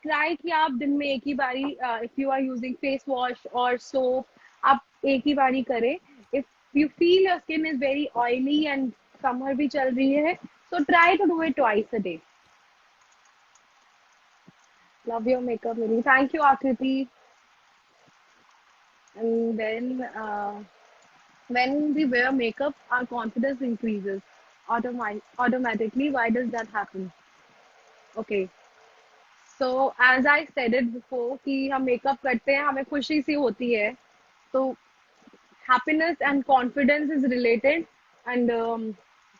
try कि आप दिन में एक ही बारी, if you are using face wash or soap, आप एक ही बारी करें. If you feel your skin is very oily and summer भी चल रही है, so try to do it twice a day. Love your makeup, Miri. Thank you, Akriti. And then, when we wear makeup, our confidence increases automatically. Why does that happen? Okay. So as I said it before कि हम makeup करते हैं, हमें खुशी सी होती है, तो happiness and confidence is related. And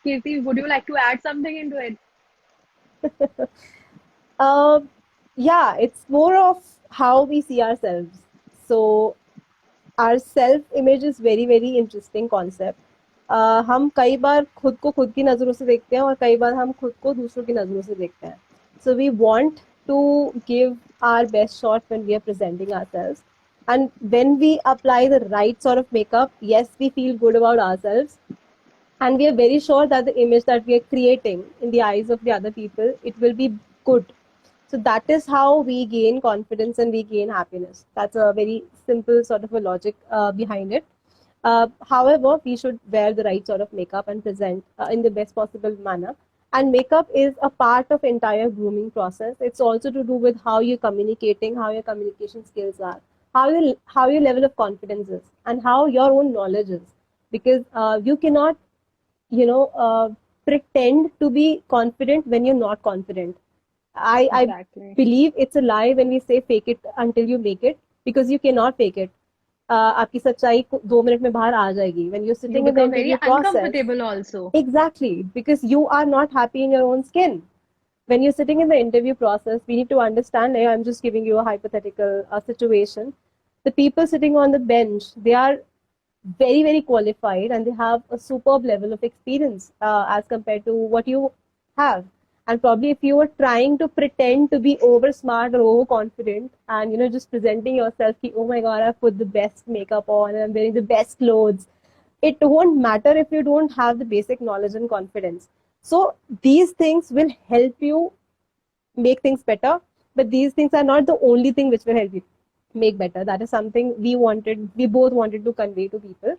Kirti, would you like to add something into it? Uh, yeah, it's more of how we see ourselves. So our self image is very very interesting concept. हम कई बार खुद को खुद की नज़रों से देखते हैं और कई बार हम खुद को दूसरों की नज़रों से देखते हैं. So we want to give our best shot when we are presenting ourselves. And when we apply the right sort of makeup, yes, we feel good about ourselves. And we are very sure that the image that we are creating in the eyes of the other people, it will be good. So that is how we gain confidence and we gain happiness. That's a very simple sort of a logic behind it. However, we should wear the right sort of makeup and present in the best possible manner. And makeup is a part of entire grooming process. It's also to do with how you're communicating, how your communication skills are, how your level of confidence is, and how your own knowledge is. Because you cannot, you know, pretend to be confident when you're not confident. I Exactly. believe it's a lie when we say fake it until you make it, because you cannot fake it. आपकी सच्चाई 2 minute में बाहर आ जाएगी when you're You sitting in the become very interview process. uncomfortable also. Exactly, because you are not happy in your own skin. When you're sitting in the interview process, we need to understand. I'm just giving you a hypothetical situation. The people sitting on the bench, they are very very qualified and they have a superb level of experience as compared to what you have. And probably if you were trying to pretend to be over smart or overconfident and just presenting yourself ki, oh my god, I've put the best makeup on and I'm wearing the best clothes, it won't matter if you don't have the basic knowledge and confidence. So these things will help you make things better, but these things are not the only thing which will help you make better. That is something we both wanted to convey to people.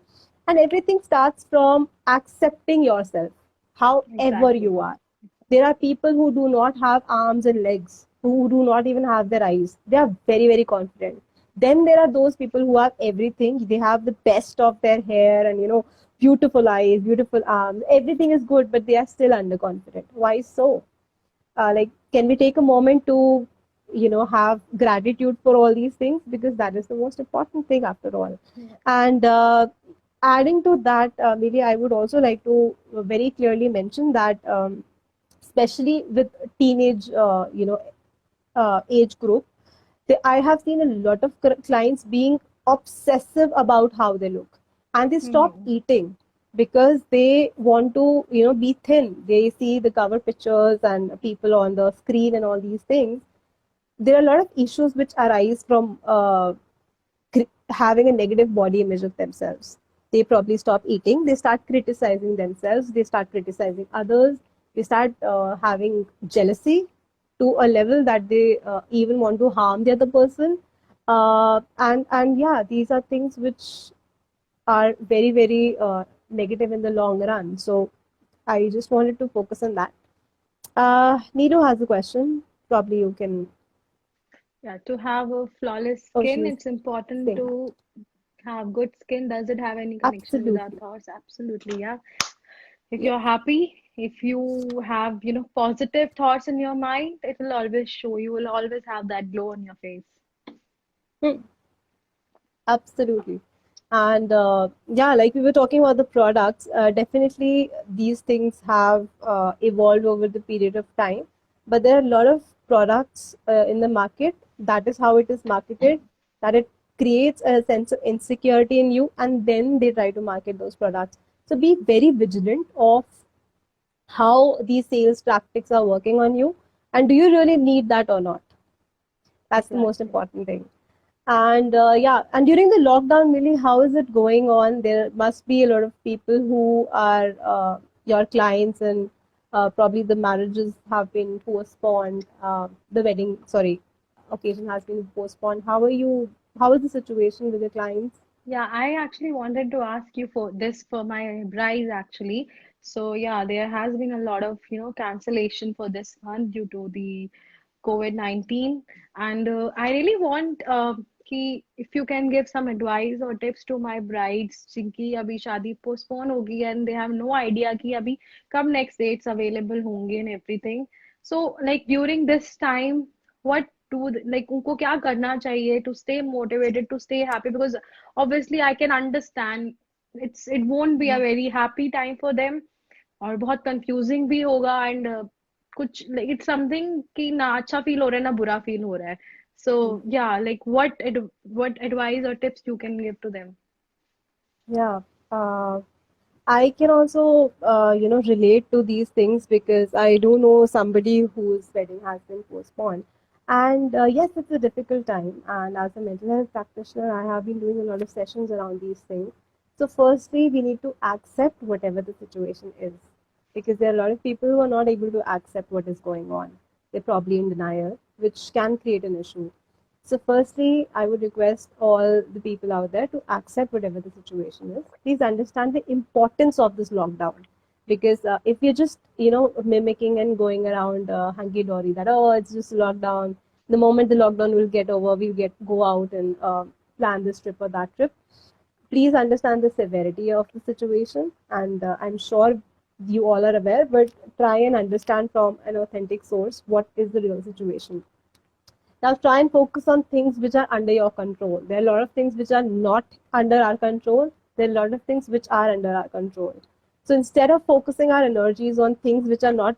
And everything starts from accepting yourself however Exactly. you are. There are people who do not have arms and legs, who do not even have their eyes. They are very very confident. Then there are those people who have everything. They have the best of their hair and beautiful eyes, beautiful arms, everything is good, but they are still underconfident. Why so? Like, can we take a moment to have gratitude for all these things, because that is the most important thing after all. And adding to that, maybe I would also like to very clearly mention that especially with teenage age group, I have seen a lot of clients being obsessive about how they look, and they stop Hmm. eating because they want to, be thin. They see the cover pictures and people on the screen and all these things. There are a lot of issues which arise from having a negative body image of themselves. They probably stop eating. They start criticizing themselves. They start criticizing others. They start having jealousy to a level that they even want to harm the other person. And yeah, these are things which are very very negative in the long run. So I just wanted to focus on that. Nido has a question. Probably you can. Yeah, to have a flawless Oh, skin, she's it's important saying. to have good skin. Does it have any connection with our Absolutely. thoughts? Absolutely, yeah. If Yes. you're happy, if you have, positive thoughts in your mind, it will always show. You will always have that glow on your face. Hmm. Absolutely. And yeah, like we were talking about the products, definitely these things have evolved over the period of time. But there are a lot of products in the market. That is how it is marketed, that it creates a sense of insecurity in you, and then they try to market those products. So be very vigilant of how these sales tactics are working on you, and do you really need that or not? That's the most Exactly. important thing. And yeah, and during the lockdown, Millie, how is it going on? There must be a lot of people who are your clients, and probably the marriages have been postponed. The wedding, sorry, occasion has been postponed. How are you? How is the situation with your clients? Yeah, I actually wanted to ask you for this for my bride actually. So yeah, there has been a lot of, cancellation for this month due to the COVID-19. And I really want कि if you can give some advice or tips to my brides जिनकी अभी शादी postpone होगी and they have no idea कि अभी कब next dates available होंगे and everything. So like during this time, what like उनको क्या करना चाहिए to stay motivated, to stay happy? Because obviously I can understand it won't be a very happy time for them और बहुत confusing भी होगा and कुछ it's something कि ना अच्छा फील हो रहा है ना बुरा फील हो रहा है so yeah like what advice और tips you can give to them Yeah. I can also, relate to these things because I do know somebody whose wedding has been postponed. And yes, it's a difficult time. And as a mental health practitioner, I have been doing a lot of sessions around these things. So, firstly, we need to accept whatever the situation is, because there are a lot of people who are not able to accept what is going on. They're probably in denial, which can create an issue. So, firstly, I would request all the people out there to accept whatever the situation is. Please understand the importance of this lockdown, because if you're just mimicking and going around hunky dory, that oh, it's just a lockdown. The moment the lockdown will get over, we'll get go out and plan this trip or that trip. Please understand the severity of the situation, and I'm sure you all are aware, but try and understand from an authentic source what is the real situation. Now try and focus on things which are under your control. There are a lot of things which are not under our control. There are a lot of things which are under our control. So instead of focusing our energies on things which are not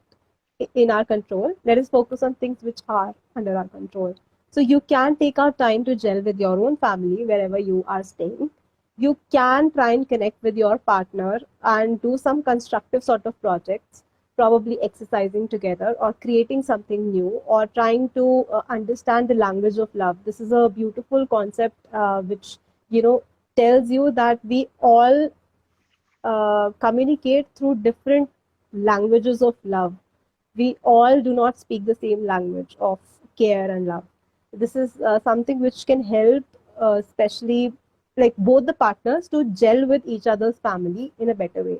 in our control, let us focus on things which are under our control. So you can take out time to gel with your own family wherever you are staying. You can try and connect with your partner and do some constructive sort of projects, probably exercising together or creating something new or trying to understand the language of love. This is a beautiful concept which you know tells you that we all communicate through different languages of love. We all do not speak the same language of care and love. This is something which can help, especially like both the partners, to gel with each other's family in a better way.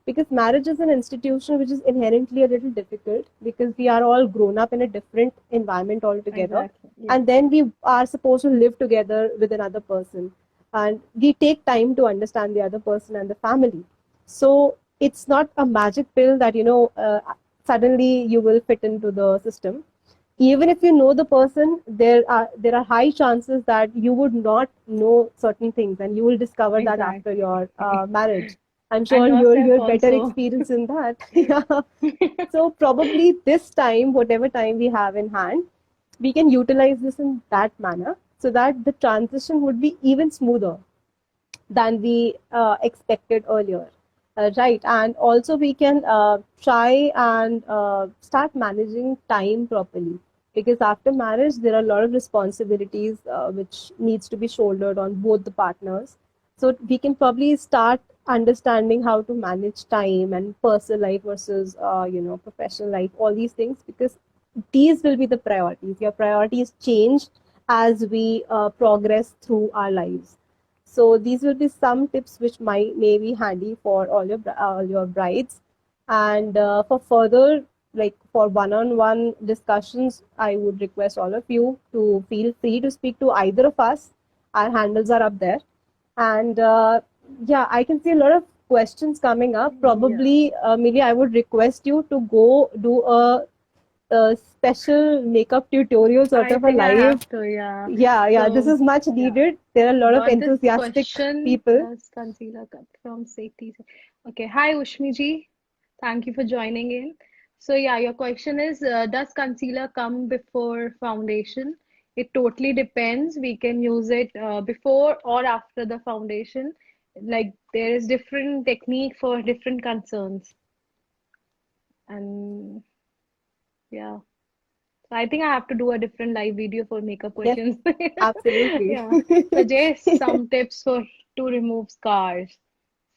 Because marriage is an institution which is inherently a little difficult because we are all grown up in a different environment altogether. exactly yeah And then we are supposed to live together with another person. And we take time to understand the other person and the family. So it's not a magic pill that suddenly you will fit into the system. Even if you know the person, there are high chances that you would not know certain things, and you will discover that after exactly your marriage. I'm and sure yourself you're better also experienced in that. Yeah. So probably this time, whatever time we have in hand, we can utilize this in that manner so that the transition would be even smoother than we expected earlier. Right, and also we can try and start managing time properly, because after marriage there are a lot of responsibilities which needs to be shouldered on both the partners. So we can probably start understanding how to manage time and personal life versus professional life, all these things, because these will be the priorities. Your priorities change as we progress through our lives. So these will be some tips which may be handy for all your brides. And for further like for one-on-one discussions, I would request all of you to feel free to speak to either of us. Our handles are up there. And yeah, I can see a lot of questions coming up. Probably, Millie, I would request you to go do a special makeup tutorial sort I of a think I live. have to, yeah. Yeah, this So, is much yeah. needed. There are a lot of Got this enthusiastic question. people. Does concealer cut from safety? Okay. Hi, Ushmi ji. Thank you for joining in. So, yeah, your question is, does concealer come before foundation? It totally depends. We can use it before or after the foundation. Like there is different technique for different concerns. And yeah. So I think I have to do a different live video for makeup Yes, questions. absolutely. Yeah. Suggest some tips for to remove scars.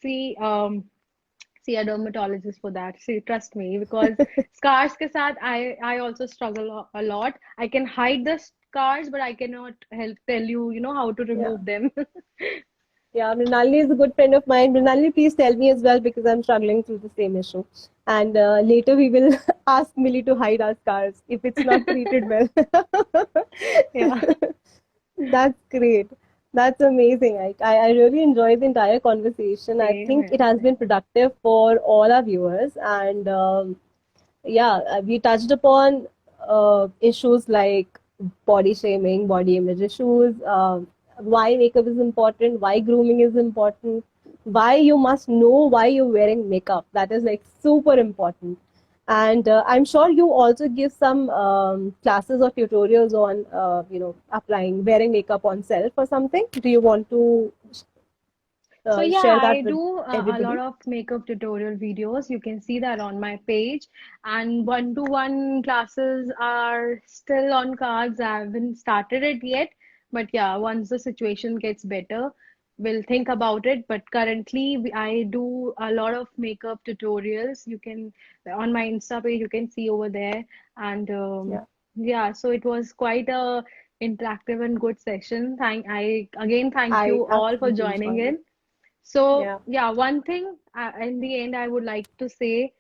See, see a dermatologist for that. See, trust me, because scars ke saath I also struggle a lot. I can hide the scars, but I cannot help tell you, you know, how to Yeah. remove them. Yeah, Mrinalini is a good friend of mine. Mrinalini, please tell me as well because I'm struggling through the same issue. And later we will ask Millie to hide our scars if it's not treated well. Yeah. That's great. That's amazing. I really enjoyed the entire conversation. I Same think it here, has been same. productive for all our viewers. And yeah, we touched upon issues like body shaming, body image issues, why makeup is important, why grooming is important, why you must know why you're wearing makeup. That is like super important. And I'm sure you also give some classes or tutorials on, applying wearing makeup on self or something. Do you want to So yeah, share that I with do a lot everybody? of makeup tutorial videos. You can see that on my page. And one-to-one classes are still on cards. I haven't started it yet. But yeah, once the situation gets better, we'll think about it. But currently, I do a lot of makeup tutorials. You can, on my Insta page, you can see over there. And Yeah, yeah, so it was quite a interactive and good session. I again thank I you all for absolutely joining enjoyed it. in. So, Yeah, yeah, one thing in the end, I would like to say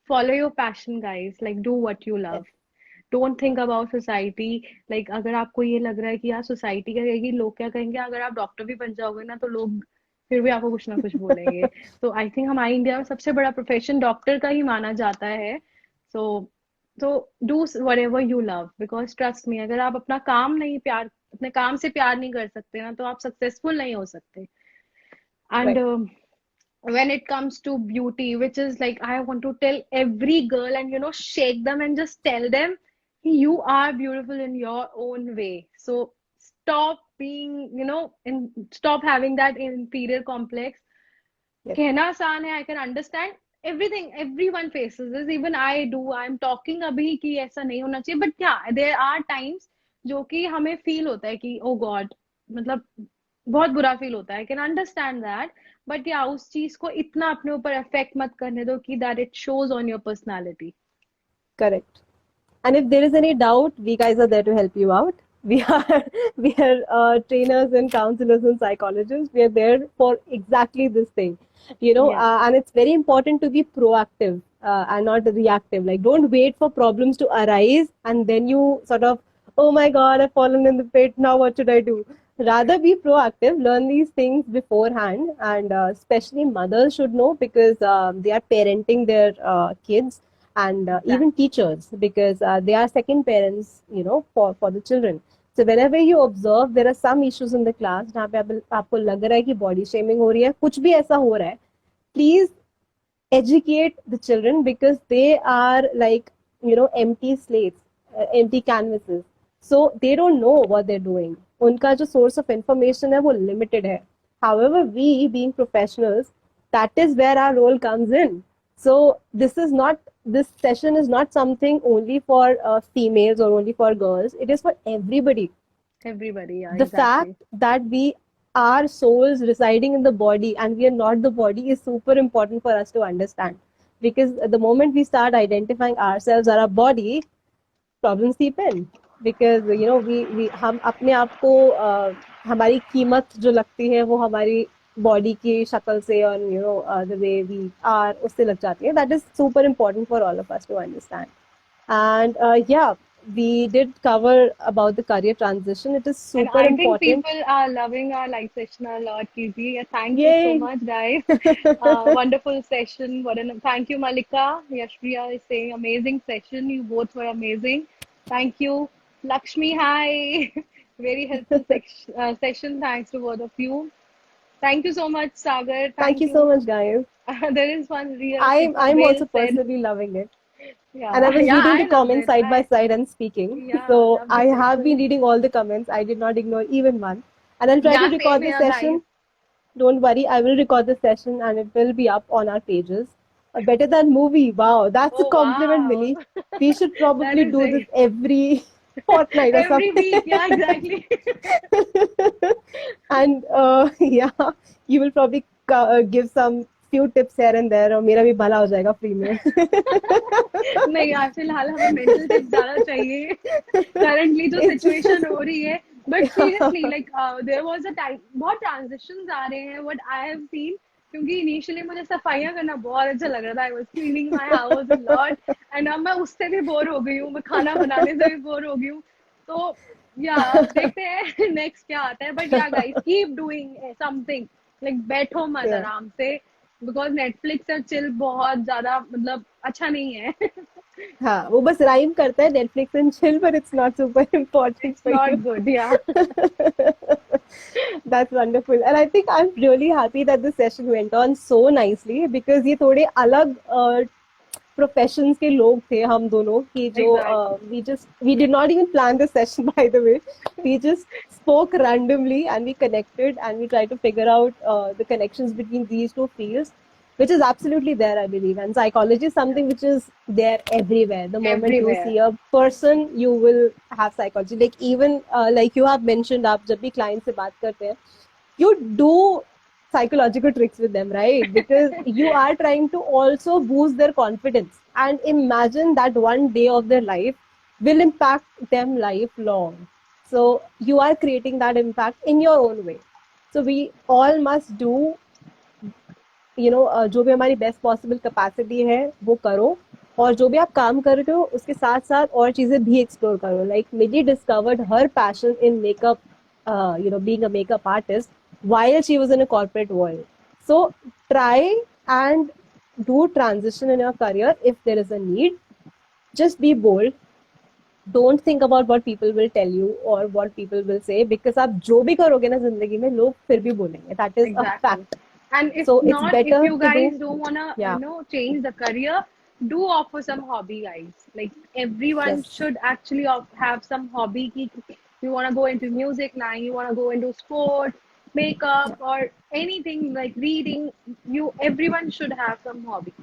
follow your passion, guys. Like, do what you yes, love. Don't think about society. Like, अगर आपको ये लग रहा है कि यार society क्या कहेगी लोग क्या कहेंगे अगर आप डॉक्टर भी बन जाओगे ना तो लोग फिर भी आपको कुछ ना कुछ बोलेंगे तो आई थिंक हमारे इंडिया में सबसे बड़ा प्रोफेशन डॉक्टर का ही माना जाता है सो तो do whatever you love because trust me अगर आप अपना काम नहीं प्यार अपने काम से प्यार नहीं कर सकते ना तो आप सक्सेसफुल नहीं हो सकते and right. when it comes to beauty, which is like I want to tell every girl and you know, shake them and just tell them you are beautiful in your own way. So stop being, you know, and stop having that inferior complex. Yes, कहना आसान है, I can understand everything, everyone faces this, even I do. I'm talking अभी कि ऐसा नहीं होना चाहिए, but yeah, there are times जो कि हमें feel होता है कि oh God, मतलब बहुत बुरा फील होता है I can understand that but या उस चीज को इतना अपने ऊपर इफेक्ट मत करने दो कि that it shows on your personality correct. And if there is any doubt, we guys are there to help you out. We are we are trainers and counselors and psychologists. We are there for exactly this thing, या and it's very important to be proactive and not reactive. Like, don't wait for problems to arise and then you sort of, oh my God, I've fallen in the pit. Now what should I do? Rather be proactive, learn these things beforehand, and especially mothers should know because they are parenting their kids and even exactly teachers because they are second parents for the children. So whenever you observe there are some issues in the class जहाँ पे आपको लग रहा है कि body shaming हो रही है कुछ भी ऐसा हो रहा है please educate the children because they are like empty slates, empty canvases, so they don't know what they're doing. उनका जो source of information है वो limited है. However, we being professionals, that is where our role comes in. So this session is not something only for females or only for girls. It is for everybody. Everybody या The fact exactly that we are souls residing in the body and we are not the body is super important for us to understand, because the moment we start identifying ourselves or our body, problems seep in. Because we हम अपने आप को हमारी कीमत जो लगती है वो हमारी बॉडी की शक्ल से और द वे वी आर उससे लग जाती है. That is super important for all of us to understand. And yeah, we did cover about the career transition. It is And super I think important. people are loving our live session a lot, Kirti. Yeah, thank you so Yay! much, guys. Wonderful session. Thank you, Malika. Yashpriya is saying amazing session. You both were amazing. Thank you. Lakshmi, hi. Very helpful session. Thanks to both of you. Thank you so much, Sagar. Thank Thank you so you. much, guys. There is one real I'm whale also said, personally loving it. And I yeah, was yeah, reading the I love comments it. side by side and speaking. Yeah, I So love the I have been session. reading all the comments. I did not ignore even one. And I'll try to Yeah, same record the here, guys. session. Don't worry, I will record the session and it will be up on our pages. Better than movie. Wow, that's a Oh, compliment, wow. Millie. We should That probably is do this it. every fortnight or Every something. week, yeah, exactly. And yeah, you will probably give some few tips here and there, और मेरा भी भला हो जाएगा free में. नहीं यार फिलहाल हमें मेंटल टिप्स ज्यादा चाहिए करंटली जो It's just, सिचुएशन हो रही है but seriously like there was a time बहुत ट्रांजिशंस आ रहे हैं व्हाट आई हैव सीन क्योंकि इनिशियली मुझे सफाइयाँ करना बहुत अच्छा लग रहा था I was cleaning my house a lot and अब मैं उससे भी बोर हो गई हूँ मैं खाना बनाने से भी बोर हो गई हूँ तो या अब देखते हैं नेक्स्ट क्या आता है बट या guys keep doing something like बैठो मत yeah. आराम से बिकॉज नेटफ्लिक्स और चिल बहुत ज्यादा मतलब अच्छा नहीं है हाँ, वो बस राइम करता है Netflix and chill, but it's not super important it's for not you. Good या That's wonderful. And I think I'm really happy that the session went on so nicely because ये थोड़े अलग प्रोफेशंस के लोग थे हम दोनों कि जो exactly we did not even plan the session by the way. We just spoke randomly and we connected and we tried to figure out the connections between these two fields, which is absolutely there, I believe. And psychology is something which is there everywhere. The moment you everywhere see a person, you will have psychology. Like even like you have mentioned, आप जब भी client से बात करते हैं, you do psychological tricks with them, right? Because you are trying to also boost their confidence and imagine that one day of their life will impact them lifelong. So you are creating that impact in your own way. So we all must do, जो भी हमारी best possible capacity है वो करो और जो भी आप काम कर रहे हो उसके साथ साथ और चीजें भी एक्सप्लोर करो like Millie discovered her passion in makeup being a makeup artist while she was in a corporate world. So try and do transition in your career if there is a need. Just be bold. Don't think about what people will tell you or what people will say because आप जो भी करोगे ना जिंदगी में लोग फिर भी बोलेंगे. That is a exactly fact. and if So it's not if better you to do, guys don't want to yeah, change the career do offer some hobby guys like everyone yes, should actually have some hobby ki you want to go into music line you want to go into sport yeah, makeup or anything like reading you everyone should have some hobby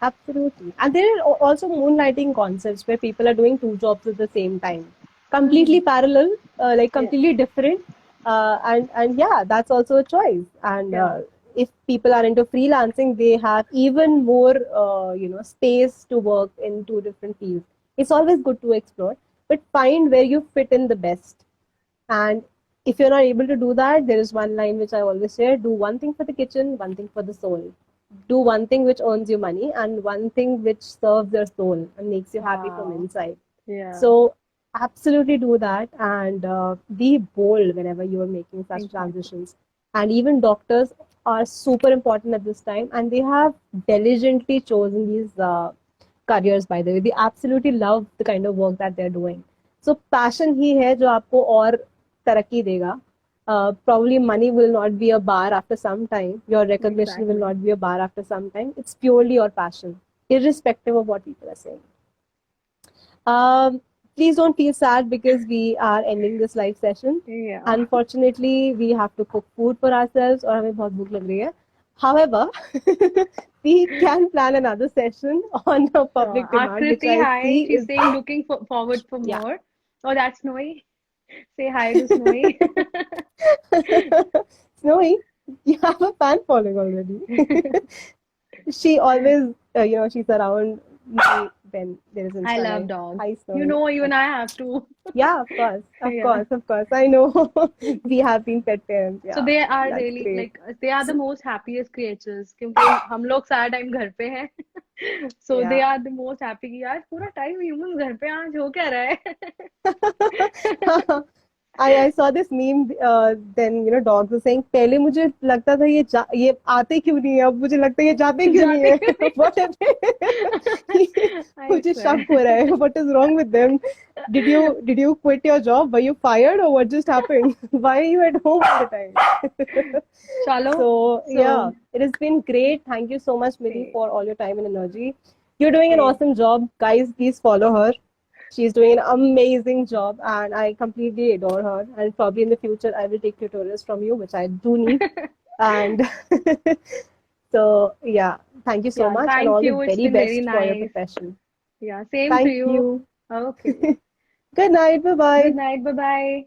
absolutely. And there are also moonlighting concepts where people are doing two jobs at the same time, completely hmm parallel, like yeah completely different. And yeah, that's also a choice. And yeah if people are into freelancing, they have even more, space to work in two different fields. It's always good to explore, but find where you fit in the best. And if you're not able to do that, there is one line which I always say do one thing for the kitchen, one thing for the soul. Do one thing which earns you money, and one thing which serves your soul and makes you happy from wow inside. yeah So, absolutely do that and be bold whenever you are making such exactly transitions. And even doctors are super important at this time, and they have diligently chosen these careers, by the way. They absolutely love the kind of work that they're doing. So passion ही है जो आपको और तरक्की देगा. Probably money will not be a bar after some time. Your recognition will exactly not be a bar after some time. It's purely your passion, irrespective of what people are saying. Please don't feel sad because we are ending this live session. yeah Unfortunately, we have to cook food for ourselves और हमें बहुत भूख लग रही है. However, we can plan another session on a sure. public demand, which Akriti, I hi. see She's is, saying looking forward for yeah. more. Oh, that's Snowy. Say hi to Snowy. Snowy, you have a fan following already. She always, she's around me when there is I Insta love Live. dogs. Hi, You Snowy. know, even I have to. Yeah, of course, of Yeah. course, of course. I know we have been pet parents. So Yeah, they are that's really great. like they are the most happiest creatures क्योंकि हम लोग सारा time घर पे हैं So they Yeah. are the most happy कि यार पूरा टाइम ह्यूमन घर पे आज हो क्या रहा है. I saw this meme, then dogs were saying पहले मुझे लगता था ये आते क्यों नहीं है, अब मुझे लगता है ये जाते क्यों नहीं जाते है. क्यों What if I मुझे शक swear. हो रहा है. What is wrong with them? Did you quit your job? Were you fired or what just happened? Why are you at home all the time? चलो. So yeah, So it has been great. Thank you so much, Miri, same, for all your time and energy. You're doing an same. awesome job. Guys, please follow her. She's doing an amazing job and I completely adore her. And probably in the future, I will take tutorials from you, which I do need. And so, yeah, thank you so Yeah, much and thank all the you. It's very been very best for your nice. profession. Yeah, same to Thank you. you. Okay. Good night. Bye Good bye. night. Bye bye.